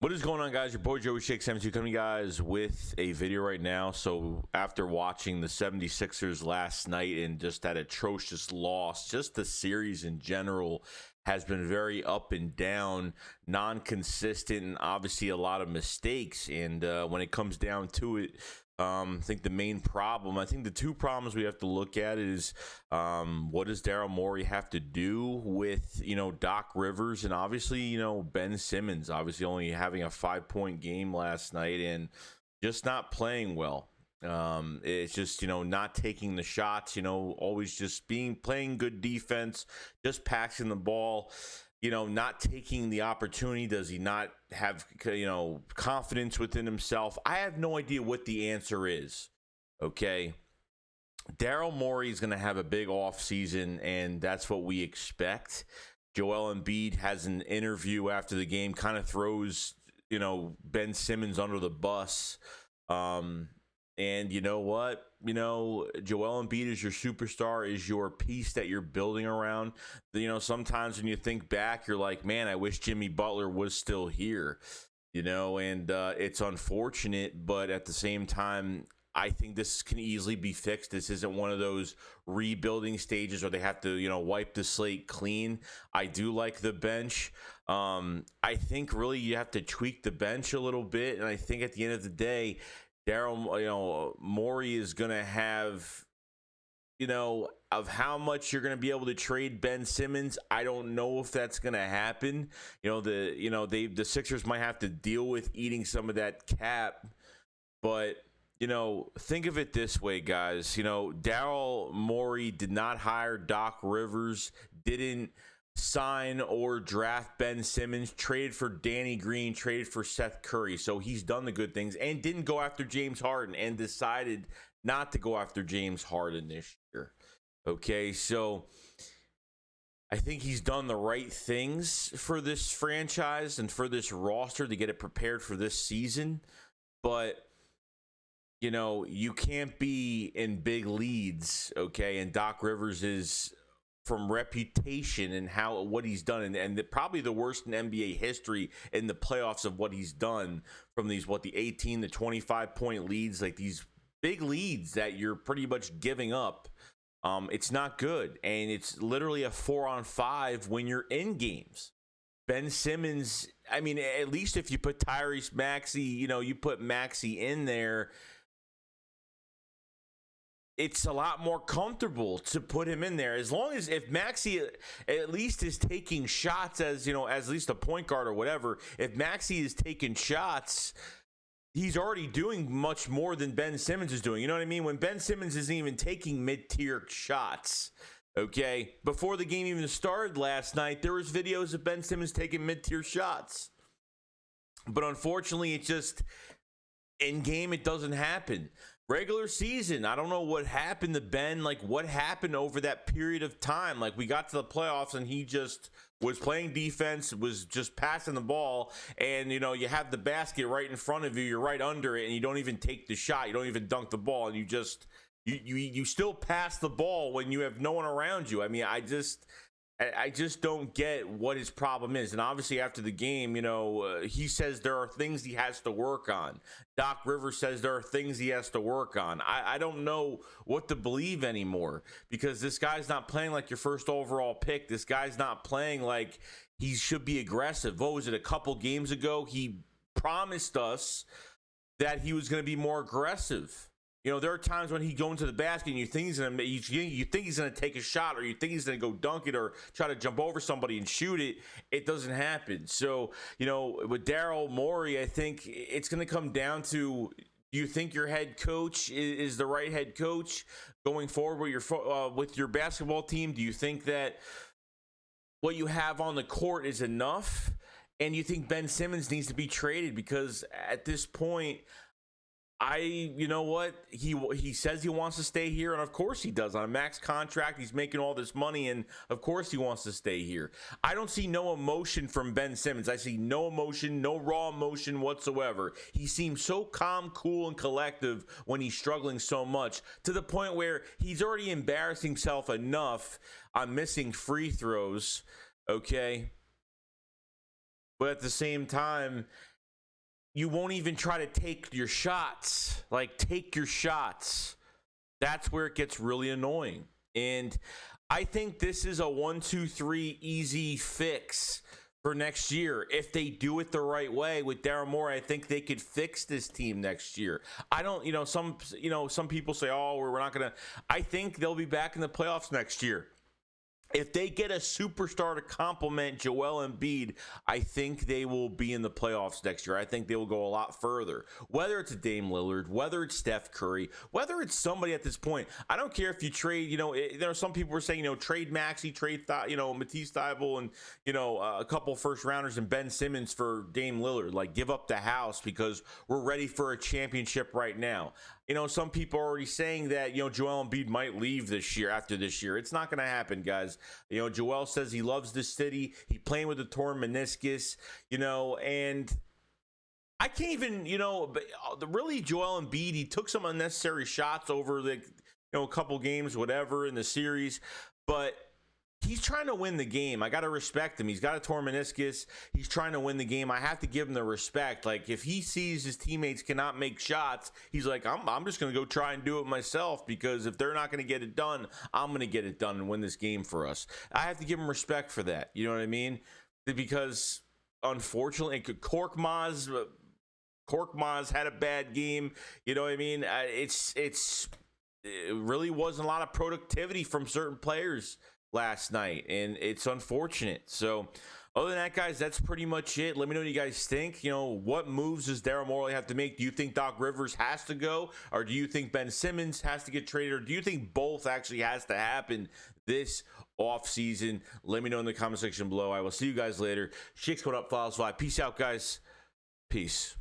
What is going on, guys? Your boy Joey Shake 72 coming to you guys with a video right now. So after watching the 76ers last night and just that atrocious loss, just the series in general has been very up and down, non-consistent, and obviously a lot of mistakes. And when it comes down to it, I think the two problems we have to look at is what does Daryl Morey have to do with, Doc Rivers, and obviously, Ben Simmons, obviously only having a 5-point game last night and just not playing well. It's just, not taking the shots, always just playing good defense, just passing the ball. Not taking the opportunity. Does he not have, confidence within himself? I have no idea what the answer is. Okay. Daryl Morey is going to have a big offseason, and that's what we expect. Joel Embiid has an interview after the game, kind of throws, Ben Simmons under the bus. And you know what? Joel Embiid is your superstar, is your piece that you're building around. Sometimes when you think back, you're like, man, I wish Jimmy Butler was still here. And it's unfortunate, but at the same time, I think this can easily be fixed. This isn't one of those rebuilding stages where they have to, wipe the slate clean. I do like the bench. I think really you have to tweak the bench a little bit, and I think at the end of the day, Daryl, Morey is going to have, of how much you're going to be able to trade Ben Simmons. I don't know if that's going to happen. The Sixers might have to deal with eating some of that cap, but think of it this way, guys. Daryl Morey did not hire Doc Rivers, didn't sign or draft Ben Simmons, traded for Danny Green, traded for Seth Curry. So he's done the good things and didn't go after James Harden and decided not to go after James Harden this year. Okay, so I think he's done the right things for this franchise and for this roster to get it prepared for this season. But you can't be in big leads, okay? And Doc Rivers is, from reputation and what he's done, and probably the worst in NBA history in the playoffs of what he's done, from these the 18 to 25 point leads, like these big leads that you're pretty much giving up. It's not good, and it's literally a 4-on-5 when you're in games. Ben Simmons, I mean, at least if you put Tyrese Maxey, you put Maxey in there, it's a lot more comfortable to put him in there, as long as if Maxey at least is taking shots as at least a point guard or whatever. If Maxey is taking shots, he's already doing much more than Ben Simmons is doing. You know what I mean? When Ben Simmons isn't even taking mid-tier shots, okay? Before the game even started last night, there was videos of Ben Simmons taking mid-tier shots. But unfortunately, it just, in game, it doesn't happen. Regular season, I don't know what happened to Ben. Like, what happened over that period of time? Like, we got to the playoffs and he just was playing defense, was just passing the ball, and you have the basket right in front of you, you're right under it, and you don't even take the shot, you don't even dunk the ball, and you still pass the ball when you have no one around you. I mean, I just don't get what his problem is. And obviously after the game, he says there are things he has to work on. Doc Rivers says there are things he has to work on. I don't know what to believe anymore, because this guy's not playing like your first overall pick. This guy's not playing like he should be aggressive. What was it, a couple games ago? He promised us that he was going to be more aggressive. There are times when he goes into the basket and you think he's going to take a shot, or you think he's going to go dunk it or try to jump over somebody and shoot it. It doesn't happen. So, with Daryl Morey, I think it's going to come down to, do you think your head coach is the right head coach going forward with your basketball team? Do you think that what you have on the court is enough? And you think Ben Simmons needs to be traded? Because at this point, he says he wants to stay here, and of course he does. On a max contract, he's making all this money, and of course he wants to stay here. I don't see no emotion from Ben Simmons. I see no emotion, no raw emotion whatsoever. He seems so calm, cool, and collective when he's struggling so much, to the point where he's already embarrassed himself enough on missing free throws, okay? But at the same time, you won't even try to take your shots. Like, take your shots. That's where it gets really annoying. And I think this is a 1-2-3 easy fix for next year. If they do it the right way with Daryl Morey, I think they could fix this team next year. I don't, some people say, oh, we're not going to. I think they'll be back in the playoffs next year. If they get a superstar to complement Joel Embiid, I think they will be in the playoffs next year. I think they will go a lot further. Whether it's a Dame Lillard, whether it's Steph Curry, whether it's somebody at this point, I don't care if you trade. There are some people who are saying, trade Maxey, trade Matisse Thybulle, and a couple first rounders and Ben Simmons for Dame Lillard. Like, give up the house because we're ready for a championship right now. Some people are already saying that, Joel Embiid might leave this year after this year. It's not going to happen, guys. Joel says he loves this city. He playing with a torn meniscus, and I can't even, really Joel Embiid, he took some unnecessary shots over a couple games, whatever, in the series, but he's trying to win the game. I got to respect him. He's got a torn meniscus. He's trying to win the game. I have to give him the respect. Like, if he sees his teammates cannot make shots, he's like, I'm just going to go try and do it myself, because if they're not going to get it done, I'm going to get it done and win this game for us. I have to give him respect for that. You know what I mean? Because unfortunately, Korkmaz had a bad game. You know what I mean? It really wasn't a lot of productivity from certain players last night, and it's unfortunate. So other than that, guys, that's pretty much it. Let me know what you guys think. What moves does Daryl Morey have to make? Do you think Doc Rivers has to go, or do you think Ben Simmons has to get traded, or do you think both actually has to happen this offseason? Let me know in the comment section below. I will see you guys later. Shakes going up, files 5. Peace out, guys. Peace.